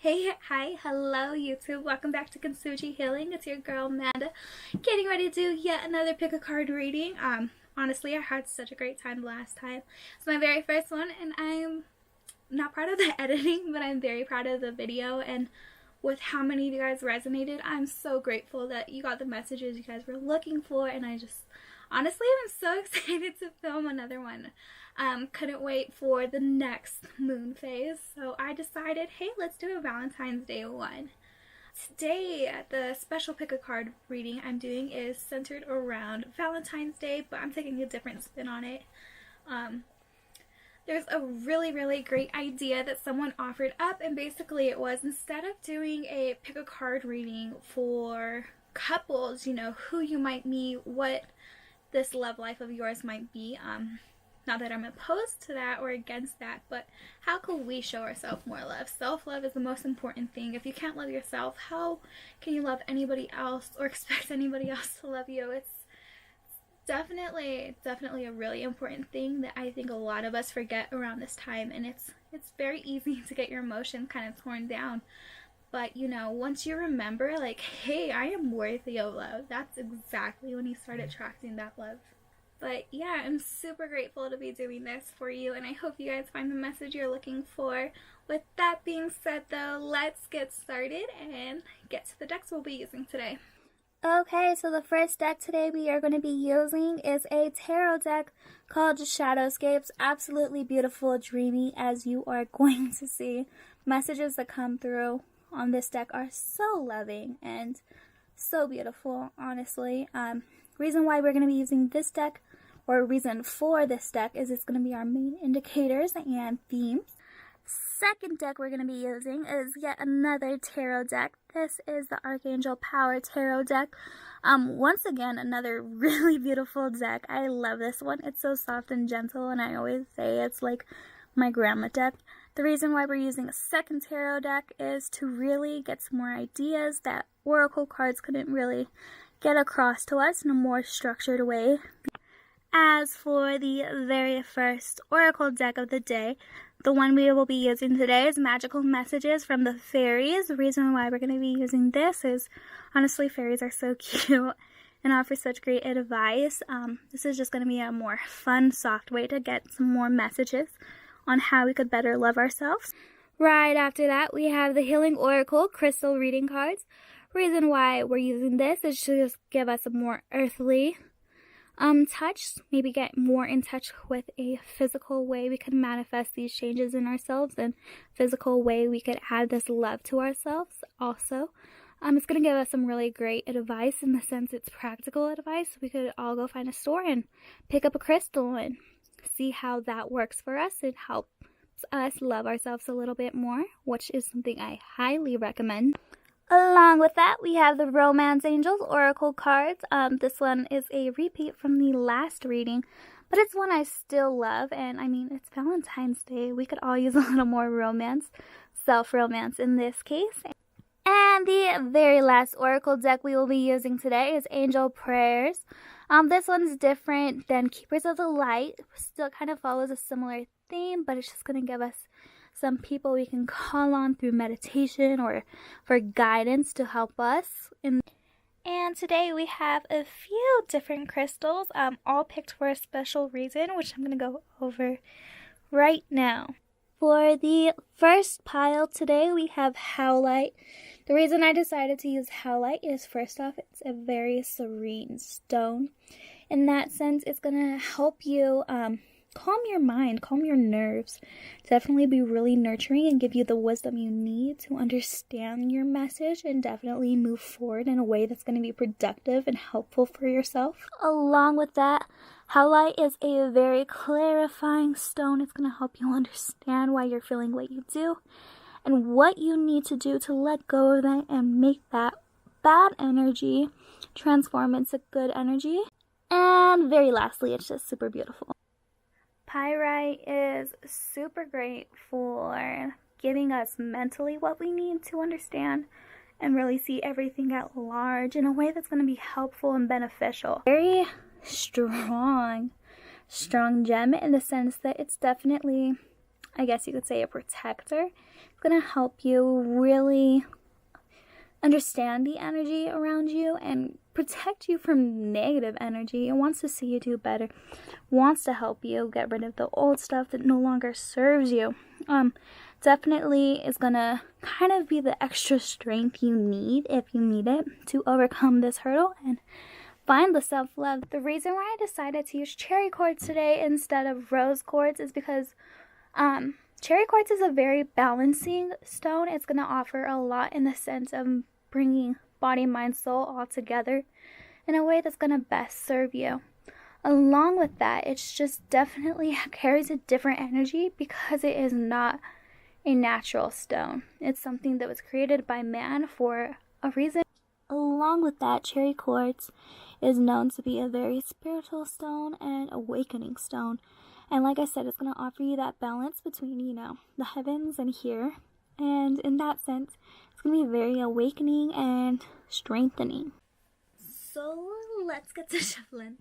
Hey, hi, hello YouTube. Welcome back to Kintsugi Healing. It's your girl Amanda, getting ready to do yet another pick a card reading. Honestly, I had such a great time last time. It's my very first one, and I'm not proud of the editing, but I'm very proud of the video and with how many of you guys resonated. I'm so grateful that you got the messages you guys were looking for, and honestly, I'm so excited to film another one. Couldn't wait for the next moon phase, so I decided, hey, let's do a Valentine's Day one. Today, the special pick a card reading I'm doing is centered around Valentine's Day, but I'm taking a different spin on it. There's a really great idea that someone offered up, and basically it was, instead of doing a pick a card reading for couples, you know, who you might meet, what this love life of yours might be, not that I'm opposed to that or against that, but how can we show ourselves more love? Self-love is the most important thing. If you can't love yourself, how can you love anybody else or expect anybody else to love you? It's definitely a really important thing that I think a lot of us forget around this time, and it's very easy to get your emotions kind of torn down. But, you know, once you remember, like, hey, I am worthy of love, that's exactly when you start attracting that love. But yeah, I'm super grateful to be doing this for you, and I hope you guys find the message you're looking for. With that being said, though, let's get started and get to the decks we'll be using today. Okay, so the first deck today we are going to be using is a tarot deck called Shadowscapes. Absolutely beautiful, dreamy, as you are going to see. Messages that come through on this deck are so loving and so beautiful, honestly. Reason why we're going to be using this deck, or reason for this deck, is it's going to be our main indicators and themes. Second deck we're going to be using is yet another tarot deck. This is the Archangel Power Tarot deck. Once again, another really beautiful deck. I love this one. It's so soft and gentle, and I always say it's like my grandma deck. The reason why we're using a second tarot deck is to really get some more ideas that oracle cards couldn't really get across to us in a more structured way. As for the very first oracle deck of the day, the one we will be using today is Magical Messages from the Fairies. The reason why we're going to be using this is, honestly, fairies are so cute and offer such great advice. This is just going to be a more fun, soft way to get some more messages on how we could better love ourselves. Right after that, we have the Healing Oracle Crystal Reading cards. Reason why we're using this is to just give us a more earthly touch, maybe get more in touch with a physical way we could manifest these changes in ourselves, and physical way we could add this love to ourselves also. It's going to give us some really great advice, in the sense it's practical advice. We could all go find a store and pick up a crystal and see how that works for us and helps us love ourselves a little bit more, which is something I highly recommend. Along with that, we have the Romance Angels Oracle cards. This one is a repeat from the last reading, but it's one I still love, and I mean, it's Valentine's Day. We could all use a little more romance, self-romance in this case. And the very last oracle deck we will be using today is Angel Prayers. This one's different than Keepers of the Light. Still kind of follows a similar theme, but it's just going to give us some people we can call on through meditation or for guidance to help us. And today we have a few different crystals, all picked for a special reason, which I'm going to go over right now. For the first pile today, we have Howlite. The reason I decided to use Howlite is, first off, it's a very serene stone. In that sense, it's going to help you calm your mind, calm your nerves, definitely be really nurturing and give you the wisdom you need to understand your message and definitely move forward in a way that's going to be productive and helpful for yourself. Along with that, Howlite is a very clarifying stone. It's going to help you understand why you're feeling what you do and what you need to do to let go of that and make that bad energy transform into good energy. And very lastly, it's just super beautiful. Pyrite is super great for giving us mentally what we need to understand and really see everything at large in a way that's going to be helpful and beneficial. Very strong gem, in the sense that it's definitely I guess you could say, a protector. It's going to help you really understand the energy around you and protect you from negative energy. It wants to see you do better, wants to help you get rid of the old stuff that no longer serves you. Definitely is gonna kind of be the extra strength you need, if you need it, to overcome this hurdle and find the self-love. The reason why I decided to use cherry quartz today instead of rose quartz is because cherry quartz is a very balancing stone. It's going to offer a lot in the sense of bringing body, mind, soul all together in a way that's going to best serve you. Along with that, it's just definitely carries a different energy because it is not a natural stone. It's something that was created by man for a reason. Along with that, cherry quartz is known to be a very spiritual stone and awakening stone. And like I said, it's going to offer you that balance between, the heavens and here. And in that sense, it's going to be very awakening and strengthening. So let's get to shuffling.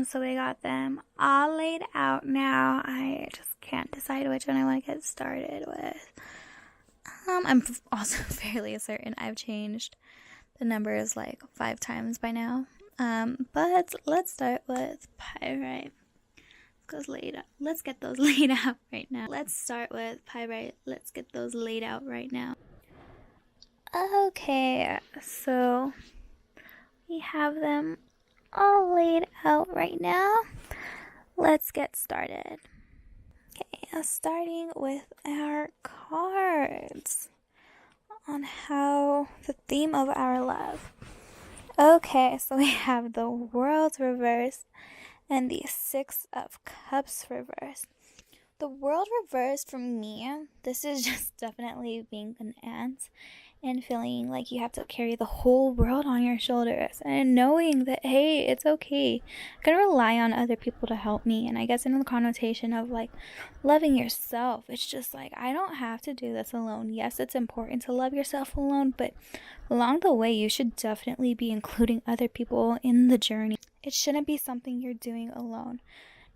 So we got them all laid out now. I just can't decide which one I want to get started with. I'm also fairly certain I've changed the numbers like 5 times by now. But let's start with pyrite. Let's get those laid out right now. Let's start with pyrite. Let's get those laid out right now. Okay, so we have them all laid out right now. let's get started. Okay, starting with our cards on how the theme of our love. Okay, so we have the World reversed and the Six of Cups reversed. The World reversed, for me, this is just definitely being an ant and feeling like you have to carry the whole world on your shoulders, and knowing that, hey, it's okay, I can rely on other people to help me. And I guess in the connotation of like loving yourself, it's just like, I don't have to do this alone. Yes, it's important to love yourself alone, but along the way you should definitely be including other people in the journey. It shouldn't be something you're doing alone.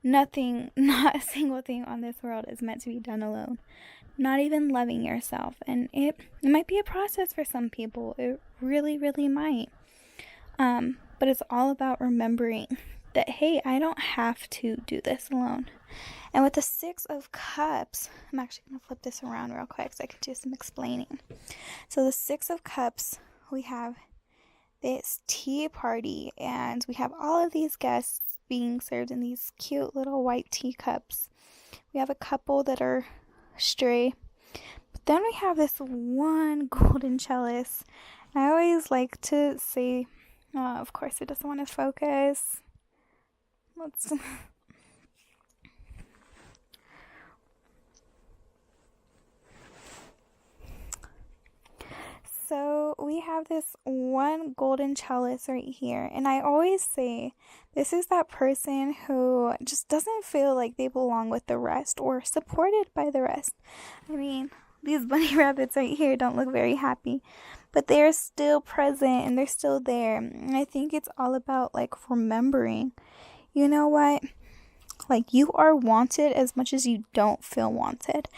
Not a single thing on this world is meant to be done alone. Not even loving yourself. And it might be a process for some people. It really, really might. But it's all about remembering that, hey, I don't have to do this alone. And with the Six of Cups, I'm actually going to flip this around real quick so I can do some explaining. So the Six of Cups, we have this tea party, and we have all of these guests being served in these cute little white teacups. We have a couple that are stray, but then we have this one golden chalice. I always like to say, of course it doesn't want to focus. So we have this one golden chalice right here, and I always say this is that person who just doesn't feel like they belong with the rest or supported by the rest. I mean, these bunny rabbits right here don't look very happy, but they're still present and they're still there. And I think it's all about like remembering, you know what? Like, you are wanted as much as you don't feel wanted.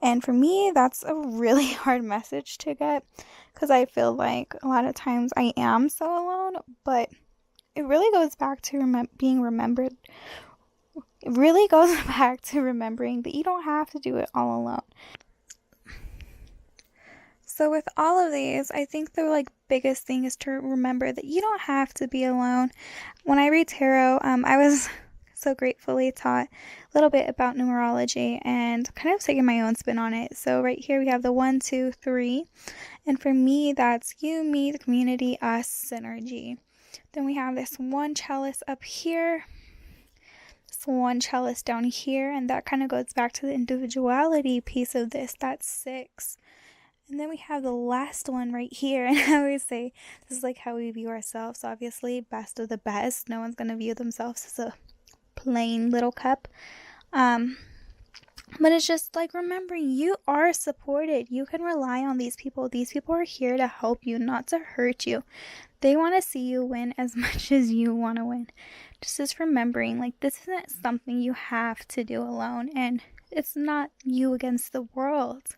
And for me, that's a really hard message to get, because I feel like a lot of times I am so alone. But it really goes back to being remembered. It really goes back to remembering that you don't have to do it all alone. So with all of these, I think the biggest thing is to remember that you don't have to be alone. When I read tarot, I was so gratefully taught a little bit about numerology and kind of taking my own spin on it. So right here we have the 1, 2, 3, and for me that's you, me, the community, us, synergy. Then we have this one chalice up here, this one chalice down here, and that kind of goes back to the individuality piece of this. That's 6. And then we have the last one right here, and I always say this is like how we view ourselves. Obviously, best of the best. No one's gonna view themselves as a plain little cup, but it's just like remembering you are supported. You can rely on these people. These people are here to help you, not to hurt you. They want to see you win as much as you want to win. Just remembering, like, this isn't something you have to do alone, and it's not you against the world.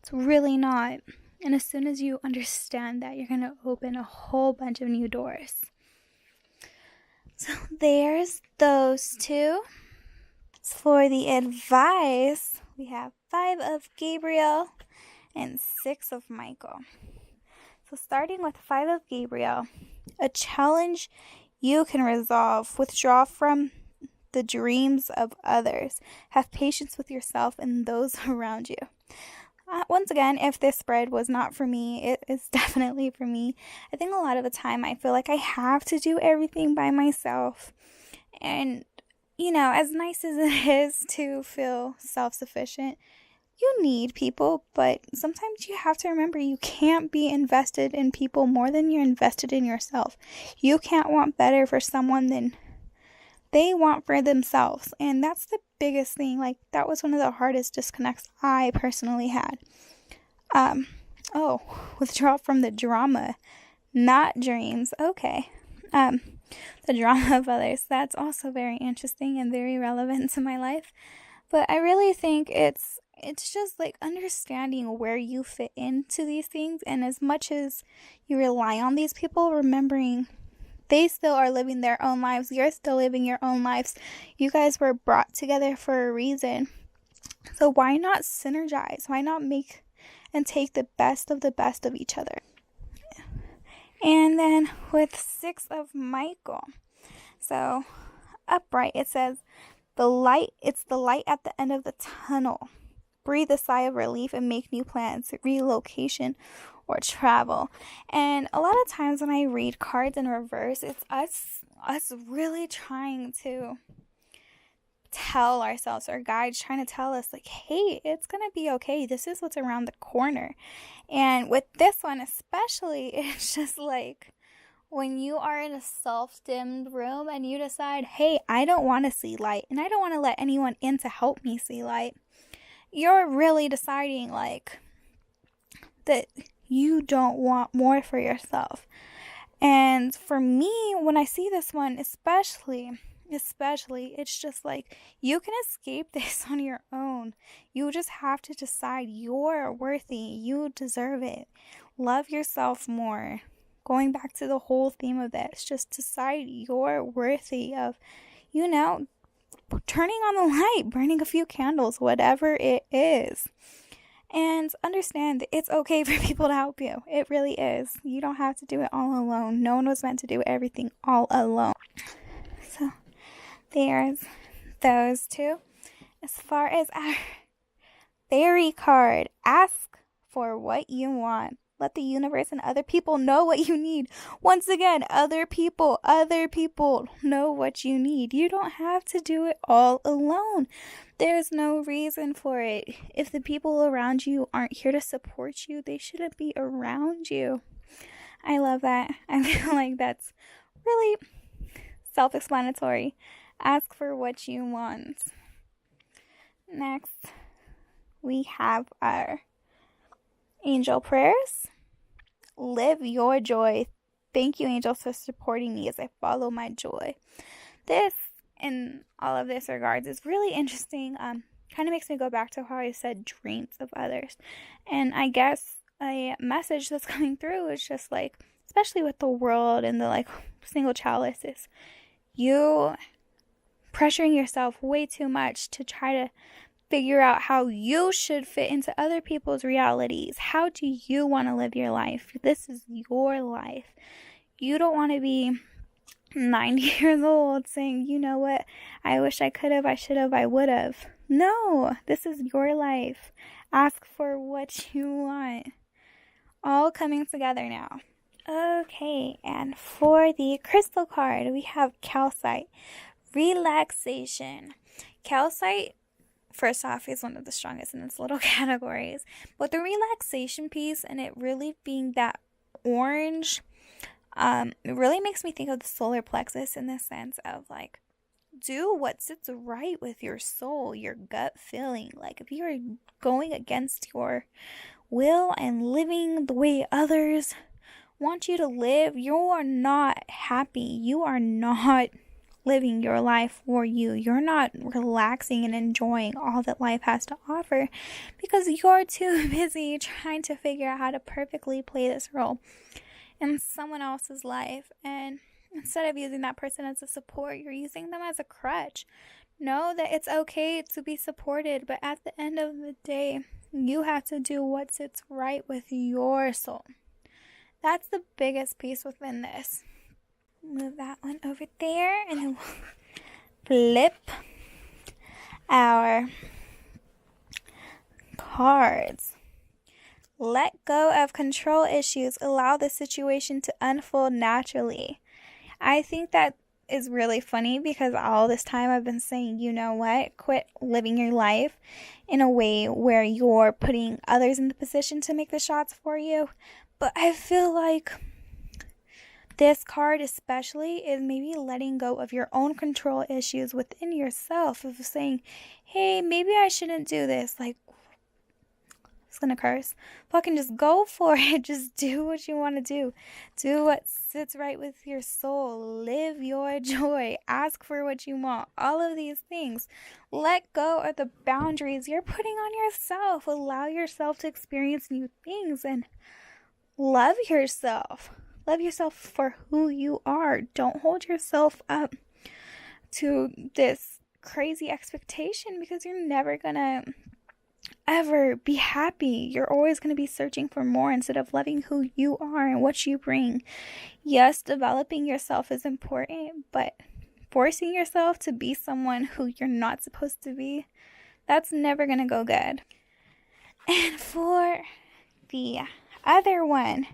It's really not. And as soon as you understand that, you're gonna open a whole bunch of new doors. So there's those two. For the advice, we have 5 of Gabriel and 6 of Michael. So starting with 5 of Gabriel, a challenge you can resolve. Withdraw from the dreams of others. Have patience with yourself and those around you. Once again, if this spread was not for me, it is definitely for me. I think a lot of the time I feel like I have to do everything by myself. And, you know, as nice as it is to feel self-sufficient, you need people, but sometimes you have to remember you can't be invested in people more than you're invested in yourself. You can't want better for someone than they want for themselves. And that's the biggest thing. Like, that was one of the hardest disconnects I personally had. Withdraw from the drama, not dreams. Okay. The drama of others. That's also very interesting and very relevant to my life. But I really think it's just like understanding where you fit into these things. And as much as you rely on these people, remembering they still are living their own lives. You're still living your own lives. You guys were brought together for a reason. So why not synergize? Why not make and take the best of each other? And then with 6 of Michael. So upright, it says, It's the light at the end of the tunnel. Breathe a sigh of relief and make new plans, relocation, or travel. And a lot of times when I read cards in reverse, it's us really trying to tell ourselves, our guides trying to tell us, like, hey, it's gonna be okay. This is what's around the corner. And with this one especially, it's just like when you are in a self-dimmed room and you decide, hey, I don't want to see light and I don't want to let anyone in to help me see light. You're really deciding, like, that you don't want more for yourself. And for me, when I see this one, especially, it's just like, you can escape this on your own. You just have to decide you're worthy. You deserve it. Love yourself more. Going back to the whole theme of this, just decide you're worthy of, turning on the light, burning a few candles, whatever it is. And understand that it's okay for people to help you. It really is. You don't have to do it all alone. No one was meant to do everything all alone. So there's those two. As far as our fairy card, ask for what you want. Let the universe and other people know what you need. Once again, other people know what you need. You don't have to do it all alone. There's no reason for it. If the people around you aren't here to support you, they shouldn't be around you. I love that. I feel like that's really self-explanatory. Ask for what you want. Next, we have our angel prayers. Live your joy. Thank you, angels, for supporting me as I follow my joy. This, in all of this regards, is really interesting. Kind of makes me go back to how I said dreams of others. And I guess a message that's coming through is just like, especially with the world and the like single childless, is you pressuring yourself way too much to try to figure out how you should fit into other people's realities. How do you want to live your life? This is your life. You don't want to be 90 years old saying, you know what, I wish I could have, I should have, I would have. No, this is your life. Ask for what you want. All coming together now. Okay, and for the crystal card, we have calcite. Relaxation. Calcite, first off, is one of the strongest in its little categories. But the relaxation piece and it really being that orange, it really makes me think of the solar plexus in the sense of like, do what sits right with your soul, your gut feeling. Like if you're going against your will and living the way others want you to live, you are not happy. You are not living your life for you. You're not relaxing and enjoying all that life has to offer because you're too busy trying to figure out how to perfectly play this role in someone else's life. And instead of using that person as a support, you're using them as a crutch. Know that it's okay to be supported, but at the end of the day, you have to do what sits right with your soul. That's the biggest piece within this. Move that one over there and then we'll flip our cards. Let go of control issues. Allow the situation to unfold naturally. I think that is really funny because all this time I've been saying, you know what? Quit living your life in a way where you're putting others in the position to make the shots for you. But I feel like this card especially is maybe letting go of your own control issues within yourself of saying, hey, maybe I shouldn't do this. Like, it's gonna curse. Fucking just go for it. Just do what you want to do. Do what sits right with your soul. Live your joy. Ask for what you want. All of these things. Let go of the boundaries you're putting on yourself. Allow yourself to experience new things and love yourself. Love yourself for who you are. Don't hold yourself up to this crazy expectation because you're never gonna ever be happy. You're always gonna be searching for more instead of loving who you are and what you bring. Yes, developing yourself is important, but forcing yourself to be someone who you're not supposed to be, that's never going to go good. And for the other one,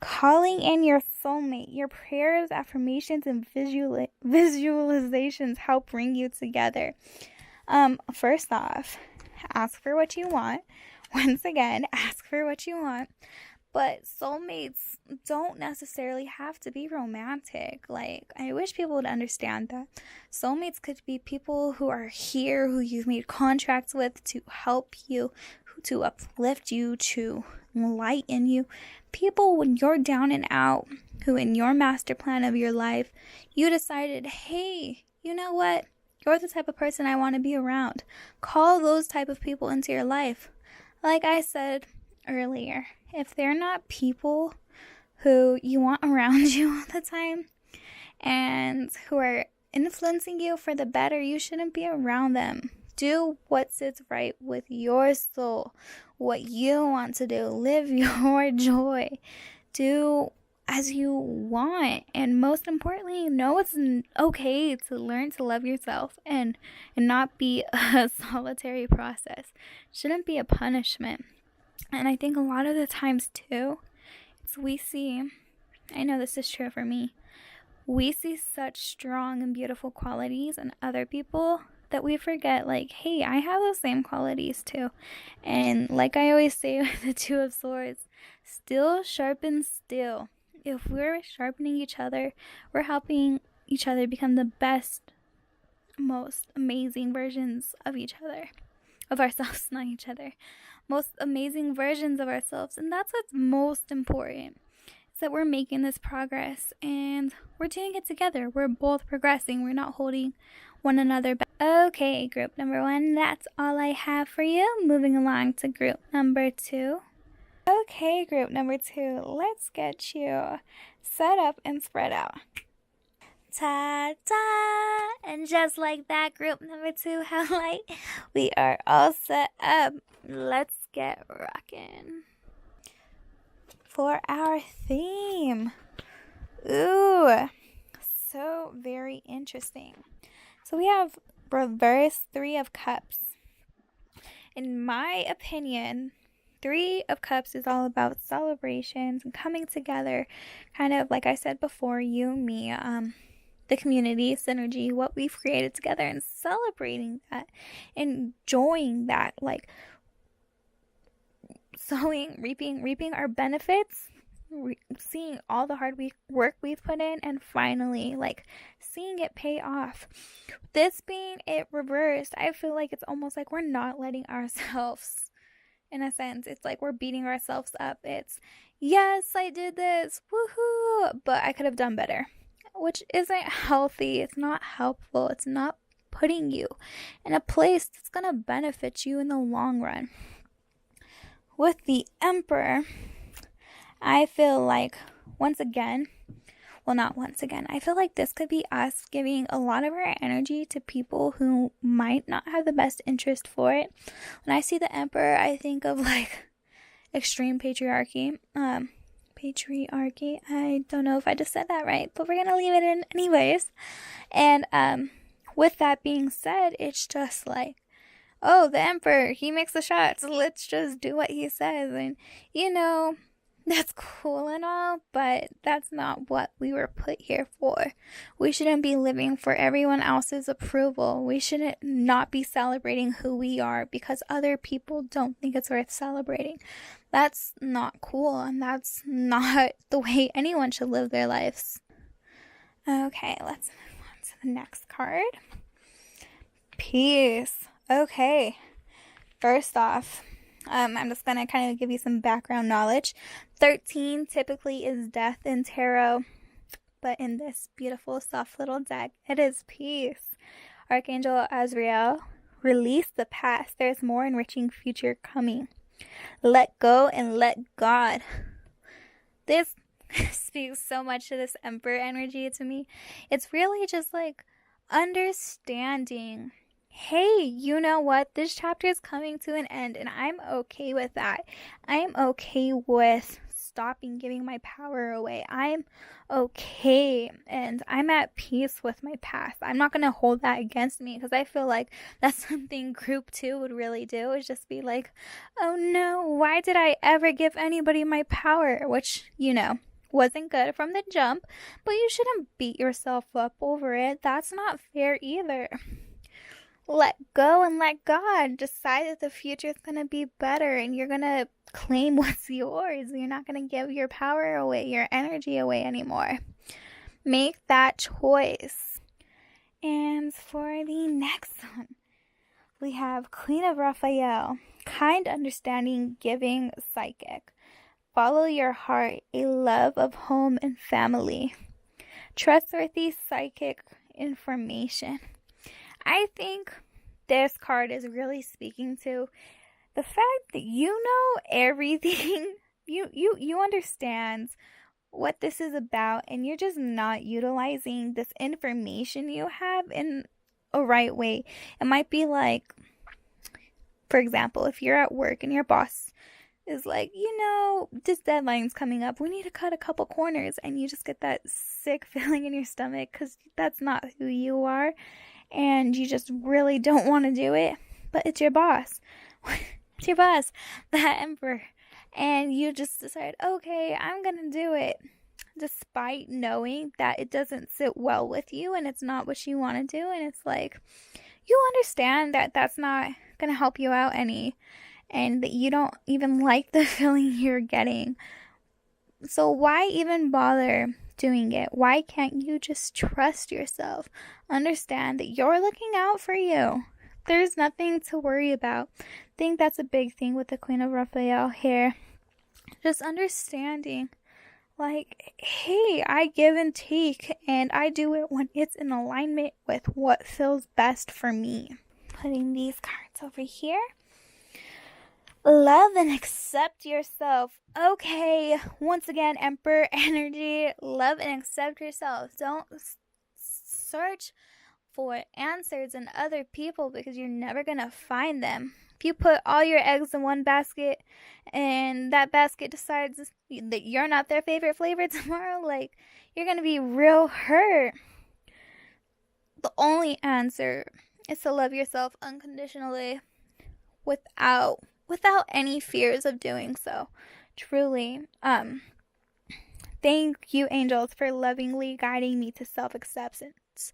calling in your soulmate, your prayers, affirmations, and visualizations help bring you together. First off, ask for what you want. Once again, ask for what you want. But soulmates don't necessarily have to be romantic. Like, I wish people would understand that. Soulmates could be people who are here, who you've made contracts with to help you, to uplift you, to enlighten you. People when you're down and out, who in your master plan of your life, you decided, hey, you know what? You're the type of person I want to be around. Call those type of people into your life. Like I said earlier, if they're not people who you want around you all the time and who are influencing you for the better, you shouldn't be around them. Do what sits right with your soul, what you want to do. Live your joy. Do as you want. And most importantly, know it's okay to learn to love yourself and not be a solitary process. Shouldn't be a punishment. And I think a lot of the times too, we see, I know this is true for me, we see such strong and beautiful qualities in other people that we forget, like, hey, I have those same qualities too. And like I always say with the Two of Swords, steel sharpens steel. If we're sharpening each other, we're helping each other become the best, most amazing versions of each other. Of ourselves, not each other. Most amazing versions of ourselves. And that's what's most important. Is that we're making this progress and we're doing it together. We're both progressing. We're not holding one another back. Okay, group number 1, that's all I have for you. Moving along to group number 2. Okay, group number 2, let's get you set up and spread out. Ta-da! And just like that, group number 2 highlight, we are all set up. Let's get rocking. For our theme. Ooh, so very interesting. So we have reverse 3 of Cups. In my opinion, 3 of Cups is all about celebrations and coming together. Kind of like I said before, you, me, the community, synergy, what we've created together, and celebrating that, enjoying that, like sowing, reaping our benefits, seeing all the hard work we've put in, and finally, like, seeing it pay off. This being it reversed, I feel like it's almost like we're not letting ourselves, in a sense, it's like we're beating ourselves up. It's, yes, I did this, woohoo, but I could have done better. Which isn't healthy. It's not helpful. It's not putting you in a place that's going to benefit you in the long run. With the Emperor, I feel like I feel like this could be us giving a lot of our energy to people who might not have the best interest for it. When I see the Emperor, I think of like extreme patriarchy. I don't know if I just said that right, but we're gonna leave it in anyways. And with that being said, it's just like, oh, the Emperor, he makes the shots, let's just do what he says. And you know, that's cool and all, but that's not what we were put here for. We shouldn't be living for everyone else's approval. We shouldn't not be celebrating who we are because other people don't think it's worth celebrating. That's not cool, and that's not the way anyone should live their lives. Okay, let's move on to the next card. Peace. Okay, first off, I'm just going to kind of give you some background knowledge. 13 typically is death in tarot, but in this beautiful, soft little deck, it is peace. Archangel Azrael, release the past. There's more enriching future coming. Let go and let God. This speaks so much to this Emperor energy to me. It's really just like understanding, hey, you know what? This chapter is coming to an end, and I'm okay with that. I'm okay with stopping giving my power away. I'm okay and I'm at peace with my past. I'm not going to hold that against me, because I feel like that's something group 2 would really do, is just be like, oh no, why did I ever give anybody my power? Which, wasn't good from the jump, but you shouldn't beat yourself up over it. That's not fair either. Let go and let God decide that the future is going to be better, and you're going to claim what's yours. You're not going to give your power away, your energy away anymore. Make that choice. And for the next one, we have Queen of Raphael, kind, understanding, giving, psychic. Follow your heart, a love of home and family. Trustworthy psychic information. I think this card is really speaking to the fact that you know everything. You understand what this is about, and you're just not utilizing this information you have in a right way. It might be like, for example, if you're at work and your boss is like, this deadline's coming up, we need to cut a couple corners, and you just get that sick feeling in your stomach because that's not who you are, and you just really don't want to do it, but it's your boss. It's your boss, that emperor, and you just decide, okay, I'm gonna do it, despite knowing that it doesn't sit well with you and it's not what you want to do. And it's like, you understand that that's not gonna help you out any, and that you don't even like the feeling you're getting. So why even bother doing it? Why can't you just trust yourself? Understand that you're looking out for you. There's nothing to worry about. I think that's a big thing with the Queen of Raphael here. Just understanding, like, hey, I give and take, and I do it when it's in alignment with what feels best for me. Putting these cards over here. Love and accept yourself. Okay, once again, Emperor energy. Love and accept yourself. Don't search for answers in other people, because you're never gonna find them. If you put all your eggs in one basket and that basket decides that you're not their favorite flavor tomorrow, like, you're gonna be real hurt. The only answer is to love yourself unconditionally, without any fears of doing so. Truly. Thank you, angels, for lovingly guiding me to self-acceptance.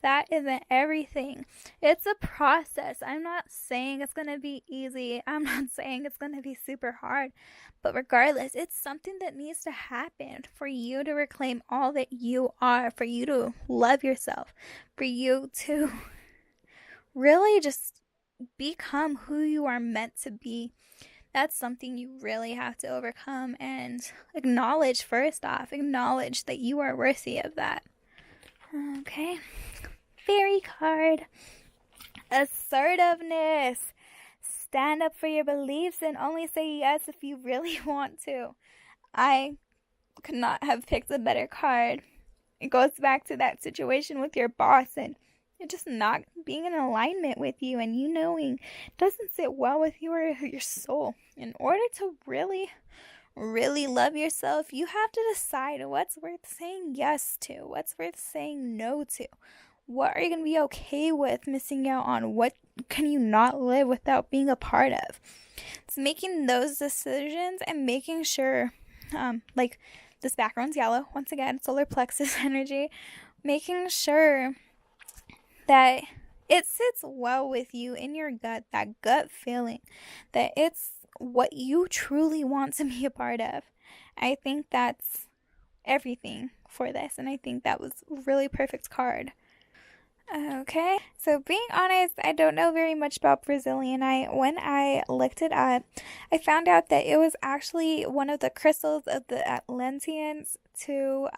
That isn't everything. It's a process. I'm not saying it's going to be easy. I'm not saying it's going to be super hard. But regardless, it's something that needs to happen for you to reclaim all that you are, for you to love yourself, for you to really just become who you are meant to be. That's something you really have to overcome and acknowledge. First off, acknowledge that you are worthy of that. Okay. Fairy card. Assertiveness. Stand up for your beliefs and only say yes if you really want to. I could not have picked a better card. It goes back to that situation with your boss and it just not being in alignment with you, and you knowing it doesn't sit well with you or your soul. In order to really, really love yourself, you have to decide what's worth saying yes to, what's worth saying no to. What are you going to be okay with missing out on? What can you not live without being a part of? It's making those decisions and making sure, like this background's yellow, once again, solar plexus energy, making sure that it sits well with you in your gut, that gut feeling, that it's what you truly want to be a part of. I think that's everything for this, and I think that was a really perfect card. Okay, so being honest, I don't know very much about Brazilianite. When I looked it up, I found out that it was actually one of the crystals of the Atlanteans to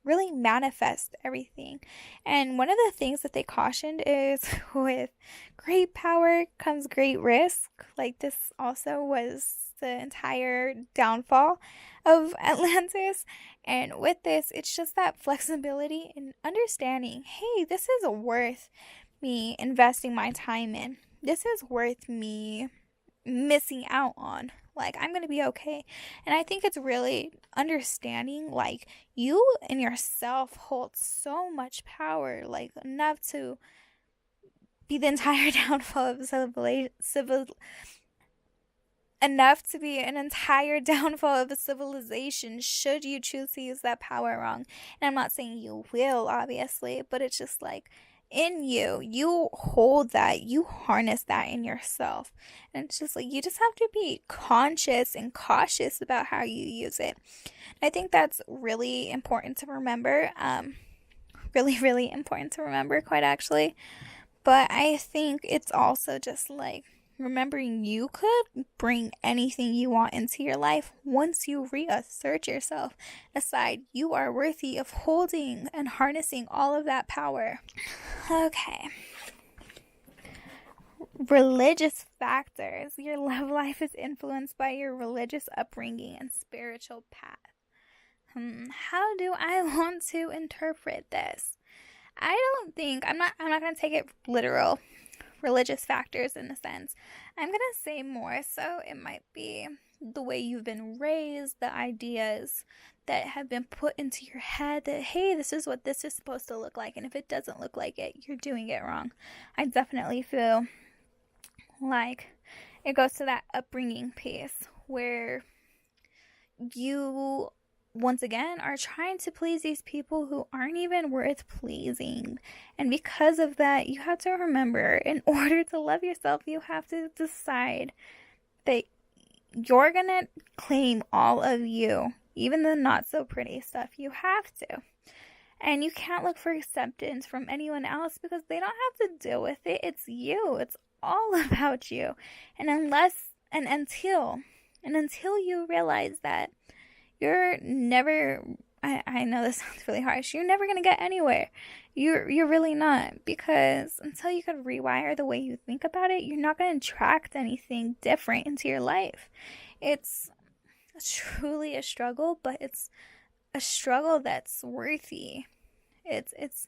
really manifest everything. And one of the things that they cautioned is with great power comes great risk. Like, this also was the entire downfall of Atlantis. And with this, it's just that flexibility and understanding, hey, this is worth me investing my time in. This is worth me missing out on. Like, I'm going to be okay. And I think it's really understanding, like, you and yourself hold so much power, like, enough to be the entire downfall of enough to be an entire downfall of a civilization should you choose to use that power wrong. And I'm not saying you will, obviously, but it's just like in you, you hold that, you harness that in yourself. And it's just like you just have to be conscious and cautious about how you use it. I think that's really important to remember. Really, really important to remember, quite actually. But I think it's also just like remembering you could bring anything you want into your life once you reassert yourself. Decide you are worthy of holding and harnessing all of that power. Okay. Religious factors. Your love life is influenced by your religious upbringing and spiritual path. How do I want to interpret this? I don't think I'm not going to take it literal, religious factors in a sense. I'm going to say more so it might be the way you've been raised, the ideas that have been put into your head that, hey, this is what this is supposed to look like, and if it doesn't look like it, you're doing it wrong. I definitely feel like it goes to that upbringing piece where you once again are trying to please these people who aren't even worth pleasing. And because of that, you have to remember, in order to love yourself, you have to decide that you're gonna claim all of you, even the not so pretty stuff. You have to. And you can't look for acceptance from anyone else because they don't have to deal with it. It's you. It's all about you. And until you realize that you're never, I know this sounds really harsh, you're never going to get anywhere. You're really not, because until you can rewire the way you think about it, you're not going to attract anything different into your life. It's truly a struggle, but it's a struggle that's worthy. It's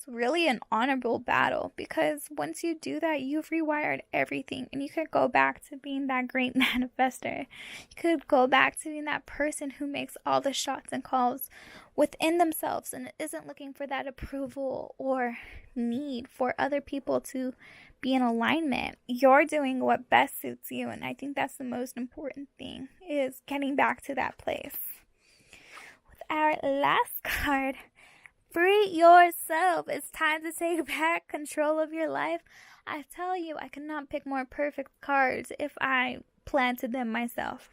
really an honorable battle, because once you do that, you've rewired everything, and you could go back to being that great manifester. You could go back to being that person who makes all the shots and calls within themselves and isn't looking for that approval or need for other people to be in alignment. You're doing what best suits you, and I think that's the most important thing, is getting back to that place. With our last card, free yourself. It's time to take back control of your life. I tell you, I could not pick more perfect cards if I planted them myself.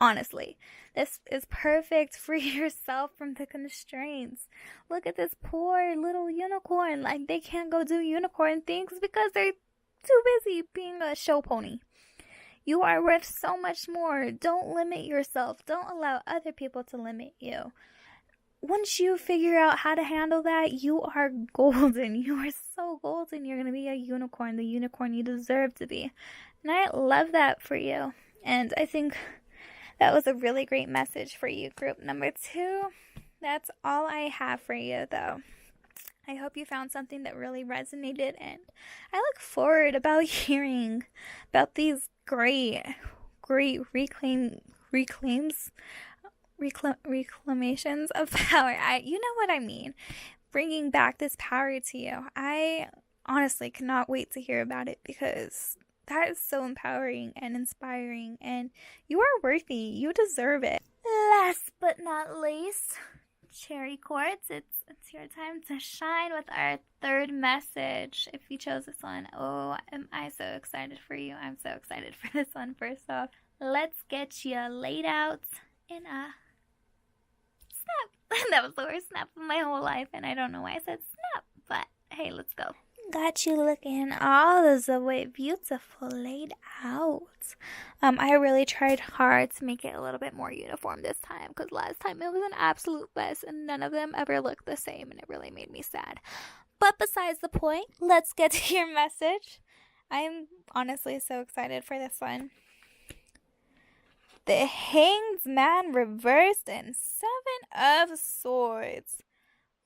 Honestly, this is perfect. Free yourself from the constraints. Look at this poor little unicorn. Like, they can't go do unicorn things because they're too busy being a show pony. You are worth so much more. Don't limit yourself. Don't allow other people to limit you. Once you figure out how to handle that, you are golden. You are so golden. You're going to be a unicorn, the unicorn you deserve to be. And I love that for you. And I think that was a really great message for you, group number 2. That's all I have for you, though. I hope you found something that really resonated, and I look forward about hearing about these great reclamations of power. You know what I mean. Bringing back this power to you. I honestly cannot wait to hear about it, because that is so empowering and inspiring, and you are worthy. You deserve it. Last but not least, cherry quartz, it's your time to shine with our third message. If you chose this one, oh, am I so excited for you. I'm so excited for this one. First off, let's get you laid out in a snap. That was the worst snap of my whole life, and I don't know why I said snap, but hey, let's go. Got you looking all the way beautiful laid out. I really tried hard to make it a little bit more uniform this time, because last time it was an absolute mess and none of them ever looked the same, and it really made me sad. But besides the point, let's get to your message. I'm honestly so excited for this one. The Hanged Man reversed and 7 of Swords.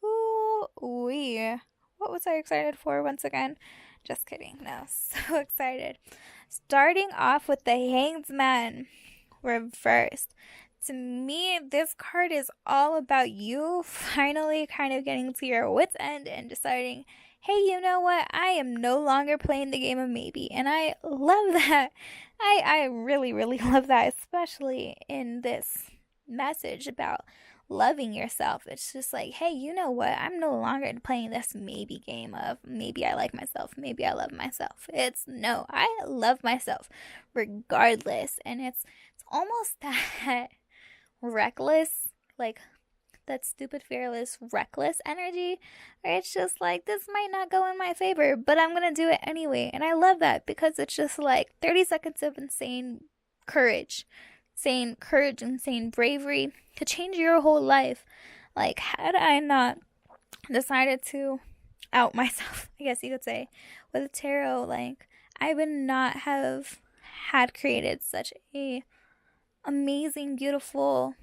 Ooh-wee. What was I excited for once again? Just kidding. No, so excited. Starting off with the Hanged Man reversed. To me, this card is all about you finally kind of getting to your wits' end and deciding, hey, you know what? I am no longer playing the game of maybe. And I love that. I really, really love that, especially in this message about loving yourself. It's just like, hey, you know what? I'm no longer playing this maybe game of maybe I like myself, maybe I love myself. It's no, I love myself regardless. And it's almost that reckless, like that stupid, fearless, reckless energy where it's just like, this might not go in my favor, but I'm gonna do it anyway. And I love that because it's just like 30 seconds of insane courage, insane bravery to change your whole life. Like, had I not decided to out myself, I guess you could say, with tarot, like, I would not have had created such a amazing, beautiful,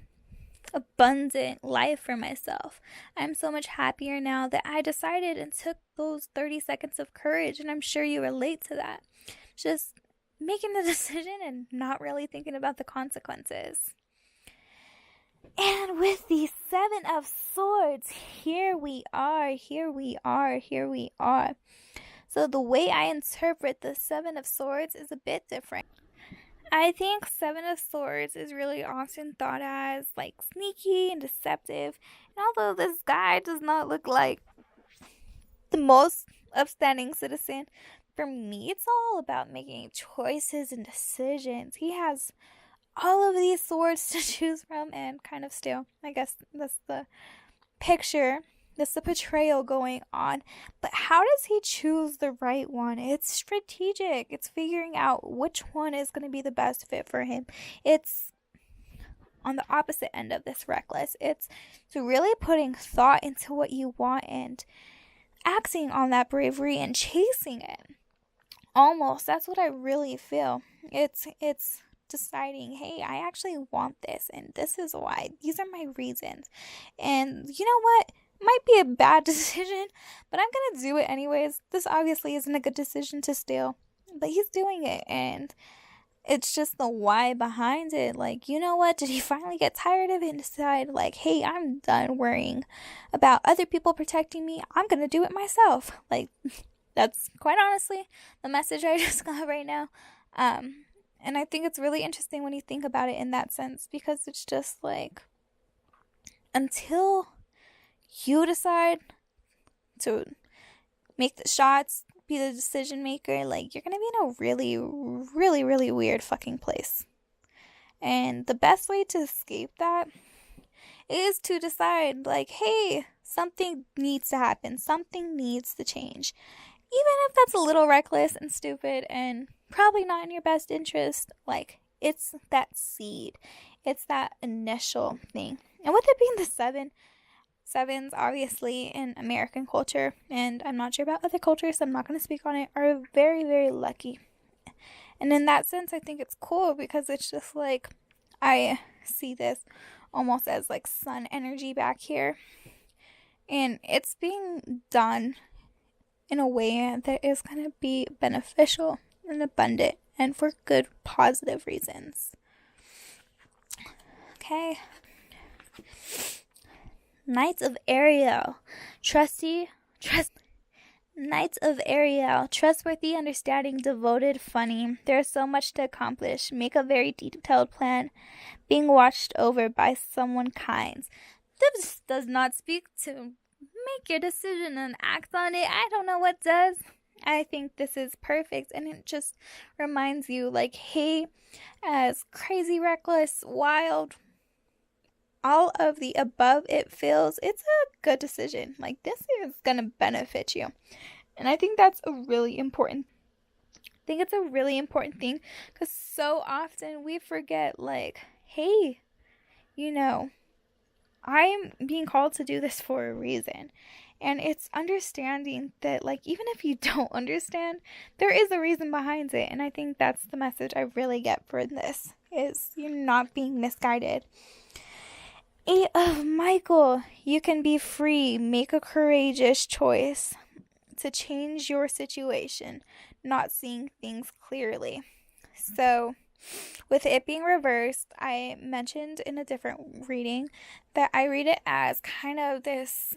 abundant life for myself. I'm so much happier now that I decided and took those 30 seconds of courage, and I'm sure you relate to that. Just making the decision and not really thinking about the consequences. And with the Seven of Swords, here we are. So the way I interpret the Seven of Swords is a bit different. I think Seven of Swords is really often thought as like sneaky and deceptive. And although this guy does not look like the most upstanding citizen, for me it's all about making choices and decisions. He has all of these swords to choose from and kind of still, I guess that's the picture. That's the portrayal going on. But how does he choose the right one? It's strategic. It's figuring out which one is going to be the best fit for him. It's on the opposite end of this reckless. It's really putting thought into what you want and acting on that bravery and chasing it. Almost. That's what I really feel. It's deciding, hey, I actually want this and this is why. These are my reasons. And you know what? Might be a bad decision, but I'm gonna do it anyways. This obviously isn't a good decision to steal, but he's doing it, and it's just the why behind it. Like, you know what? Did he finally get tired of it and decide, like, hey, I'm done worrying about other people protecting me. I'm gonna do it myself. Like, that's quite honestly the message I just got right now. And I think it's really interesting when you think about it in that sense, because it's just like, until you decide to make the shots, be the decision maker, like, you're gonna be in a really, really, really weird fucking place. And the best way to escape that is to decide, like, hey, something needs to happen, something needs to change. Even if that's a little reckless and stupid and probably not in your best interest, like, it's that seed. It's that initial thing. And with it being the sevens, obviously, in American culture, and I'm not sure about other cultures, so I'm not going to speak on it, are very, very lucky. And in that sense, I think it's cool because it's just like, I see this almost as like sun energy back here. And it's being done in a way that is going to be beneficial and abundant and for good, positive reasons. Okay. Knights of Ariel. Knights of Ariel. Trustworthy, understanding, devoted, funny. There's so much to accomplish. Make a very detailed plan. Being watched over by someone kind. This does not speak to make your decision and act on it. I don't know what does. I think this is perfect, and it just reminds you, like, hey, as crazy, reckless, wild, all of the above it feels, it's a good decision. Like, this is gonna benefit you. And I think that's a really important thing, because so often we forget, like, hey, you know, I'm being called to do this for a reason. And it's understanding that, like, even if you don't understand, there is a reason behind it. And I think that's the message I really get for this, is you're not being misguided. 8 of Michael. You can be free. Make a courageous choice to change your situation, not seeing things clearly. So with it being reversed, I mentioned in a different reading that I read it as kind of this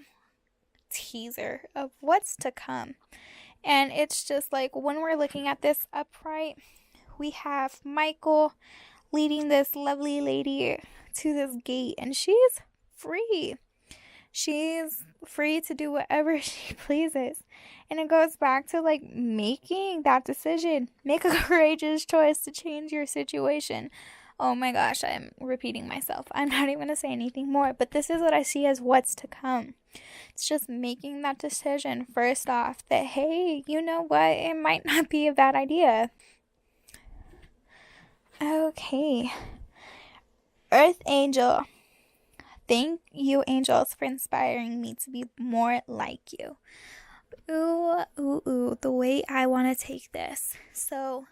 teaser of what's to come. And it's just like when we're looking at this upright, we have Michael leading this lovely lady to this gate, and she's free. She's free to do whatever she pleases. And it goes back to like making that decision. Make a courageous choice to change your situation. Oh my gosh, I'm repeating myself. I'm not even going to say anything more, but this is what I see as what's to come. It's just making that decision first off that, hey, you know what? It might not be a bad idea. Okay. Earth Angel. Thank you, angels, for inspiring me to be more like you. Ooh, ooh, ooh, the way I want to take this. So,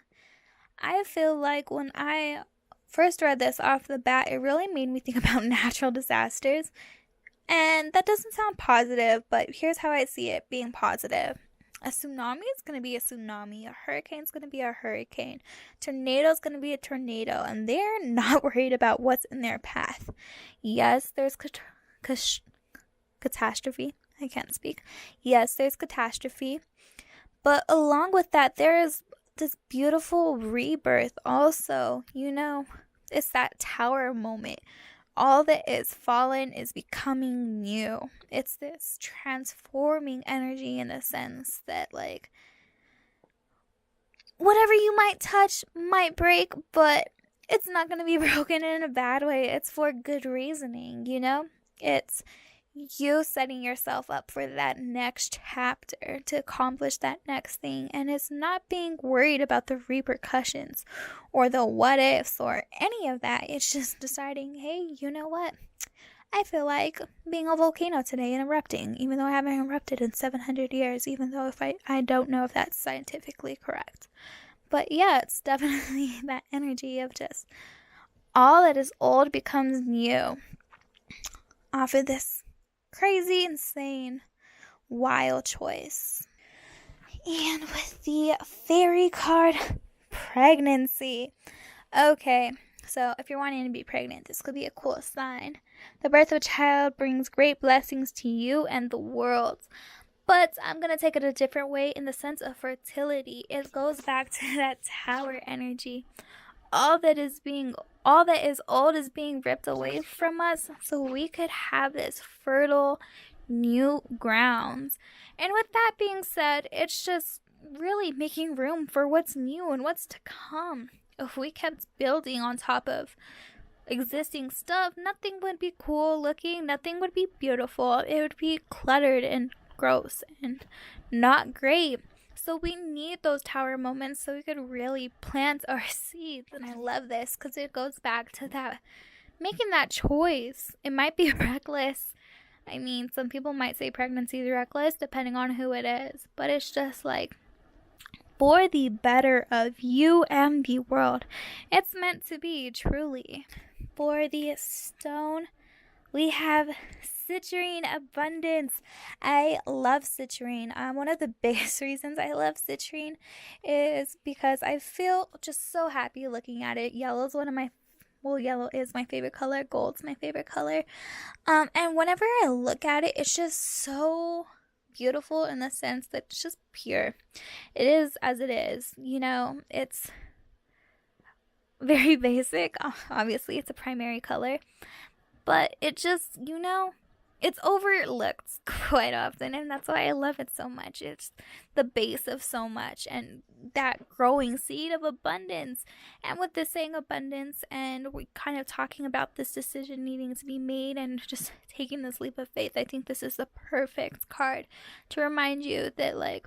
I feel like when I first read this off the bat, it really made me think about natural disasters. And that doesn't sound positive, but here's how I see it being positive. A tsunami is going to be a tsunami. A hurricane is going to be a hurricane. Tornado is going to be a tornado. And they're not worried about what's in their path. Yes, there's catastrophe. I can't speak. Yes, there's catastrophe. But along with that, there is this beautiful rebirth also. You know, it's that tower moment. All that is fallen is becoming new. It's this transforming energy in a sense that, like, whatever you might touch might break, but it's not going to be broken in a bad way. It's for good reasoning, you know? It's you setting yourself up for that next chapter to accomplish that next thing, and it's not being worried about the repercussions or the what ifs or any of that. It's just deciding, hey, you know what, I feel like being a volcano today and erupting, even though I haven't erupted in 700 years, even though if I don't know if that's scientifically correct. But yeah, it's definitely that energy of just all that is old becomes new off of this crazy, insane, wild choice. And with the fairy card, pregnancy. Okay, so if you're wanting to be pregnant, this could be a cool sign. The birth of a child brings great blessings to you and the world. But I'm going to take it a different way in the sense of fertility. It goes back to that tower energy. All that is old is being ripped away from us so we could have this fertile new grounds. And with that being said, it's just really making room for what's new and what's to come. If we kept building on top of existing stuff, nothing would be cool looking, nothing would be beautiful. It would be cluttered and gross and not great. So we need those tower moments so we could really plant our seeds. And I love this because it goes back to that, making that choice. It might be reckless. I mean, some people might say pregnancy is reckless depending on who it is. But it's just like, for the better of you and the world. It's meant to be, truly. For the stone, we have citrine abundance. I love citrine. One of the biggest reasons I love citrine is because I feel just so happy looking at it. Yellow is my favorite color. Gold's my favorite color. And whenever I look at it, it's just so beautiful in the sense that it's just pure. It is as it is. You know, it's very basic. Obviously, it's a primary color. But it just, you know, it's overlooked quite often, and that's why I love it so much. It's the base of so much, and that growing seed of abundance. And with this saying abundance, and we're kind of talking about this decision needing to be made and just taking this leap of faith, I think this is the perfect card to remind you that, like,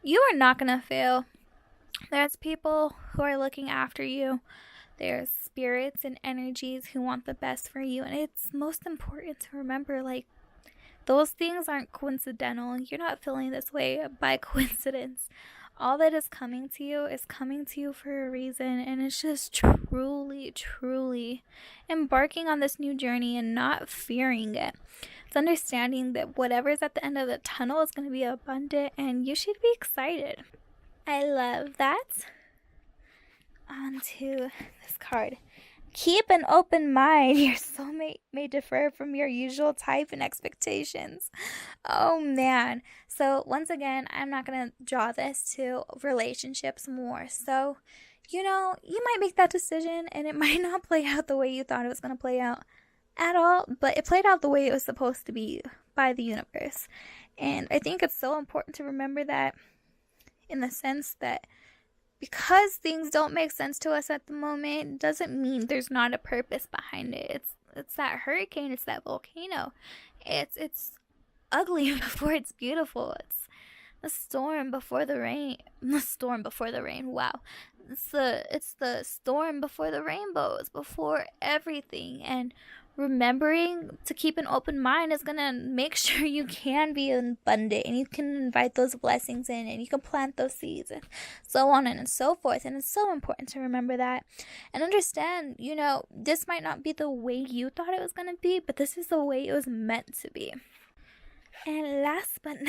you are not going to fail. There's people who are looking after you. There's spirits and energies who want the best for you. And it's most important to remember, like, those things aren't coincidental. You're not feeling this way by coincidence. All that is coming to you for a reason. And it's just truly, truly embarking on this new journey and not fearing it. It's understanding that whatever's at the end of the tunnel is going to be abundant, and you should be excited. I love that. on to this card. Keep an open mind. Your soulmate may differ from your usual type and expectations. Oh man. So once again, I'm not going to draw this to relationships more. So, you might make that decision and it might not play out the way you thought it was going to play out at all, but it played out the way it was supposed to be by the universe. And I think it's so important to remember that, in the sense that because things don't make sense to us at the moment doesn't mean there's not a purpose behind it. It's that hurricane, it's that volcano. It's ugly before it's beautiful. It's the storm before the rain. The storm before the rain. Wow. It's the storm before the rainbows, before everything. And remembering to keep an open mind is going to make sure you can be abundant and you can invite those blessings in and you can plant those seeds and so on and so forth. And it's so important to remember that and understand, this might not be the way you thought it was going to be, but this is the way it was meant to be. And last but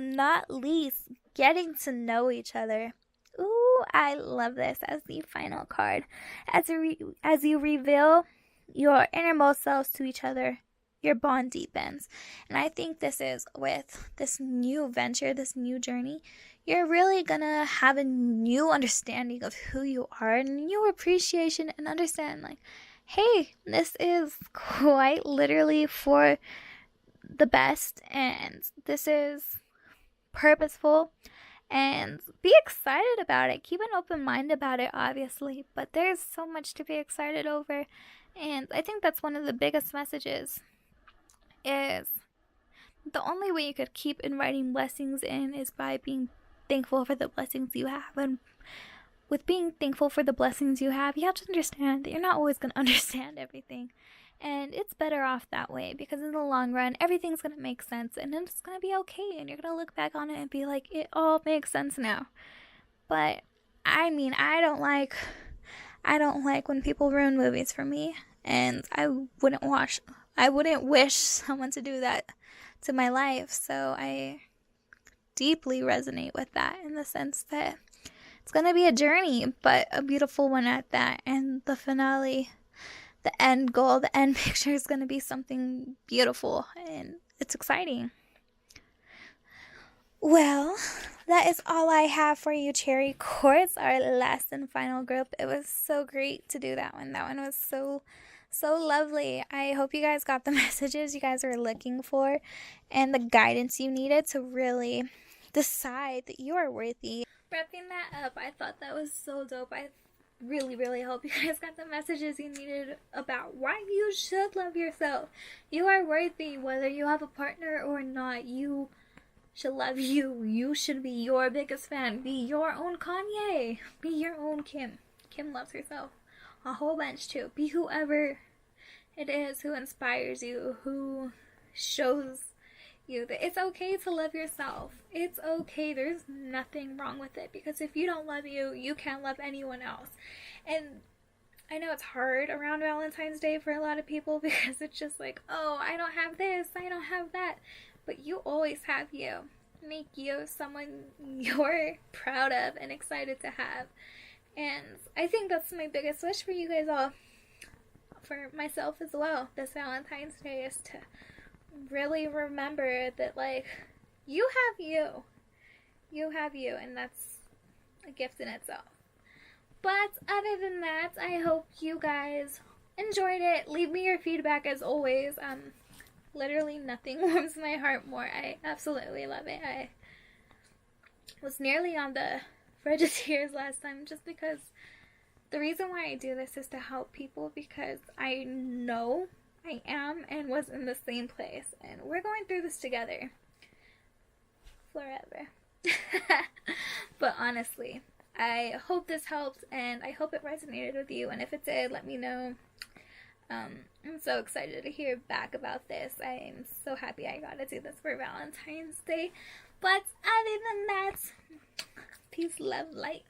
not least, getting to know each other. Ooh, I love this as the final card. As you reveal your innermost selves to each other, your bond deepens. And I think this is with this new venture, this new journey, you're really gonna have a new understanding of who you are, and new appreciation and understand, like, hey, this is quite literally for the best, and this is purposeful. And be excited about it. Keep an open mind about it, obviously. But there's so much to be excited over. And I think that's one of the biggest messages. Is the only way you could keep inviting blessings in is by being thankful for the blessings you have. And with being thankful for the blessings you have to understand that you're not always going to understand everything. And it's better off that way, because in the long run, everything's going to make sense and it's going to be okay. And you're going to look back on it and be like, it all makes sense now. But I mean, I don't like when people ruin movies for me. And I wouldn't wish someone to do that to my life. So I deeply resonate with that, in the sense that it's going to be a journey, but a beautiful one at that. And the finale, the end goal, the end picture is going to be something beautiful, and it's exciting. Well, that is all I have for you, Cherry Quartz, our last and final group. It was so great to do that one. That one was so lovely. I hope you guys got the messages you guys were looking for and the guidance you needed to really decide that you are worthy. Wrapping that up, I thought that was so dope. I really hope you guys got the messages you needed about why you should love yourself. You are worthy, whether you have a partner or not. You should love you. You should be your biggest fan. Be your own Kanye. Be your own Kim. Kim loves herself a whole bunch too. Be whoever it is who inspires you, who shows you that it's okay to love yourself. It's okay. There's nothing wrong with it, because if you don't love you, you can't love anyone else. And I know it's hard around Valentine's Day for a lot of people, because it's just like, oh, I don't have this, I don't have that. But you always have you. Make you someone you're proud of and excited to have. And I think that's my biggest wish for you guys all, for myself as well, this Valentine's Day, is to really remember that, like, you have you, and that's a gift in itself. But other than that, I hope you guys enjoyed it. Leave me your feedback as always. Literally nothing warms my heart more. I absolutely love it. I was nearly on the verge of tears last time, just because the reason why I do this is to help people, because I know I am and was in the same place, and we're going through this together forever. But honestly, I hope this helped, and I hope it resonated with you, and if it did, let me know. I'm so excited to hear back about this. I'm so happy I got to do this for Valentine's Day. But other than that, peace, love, light.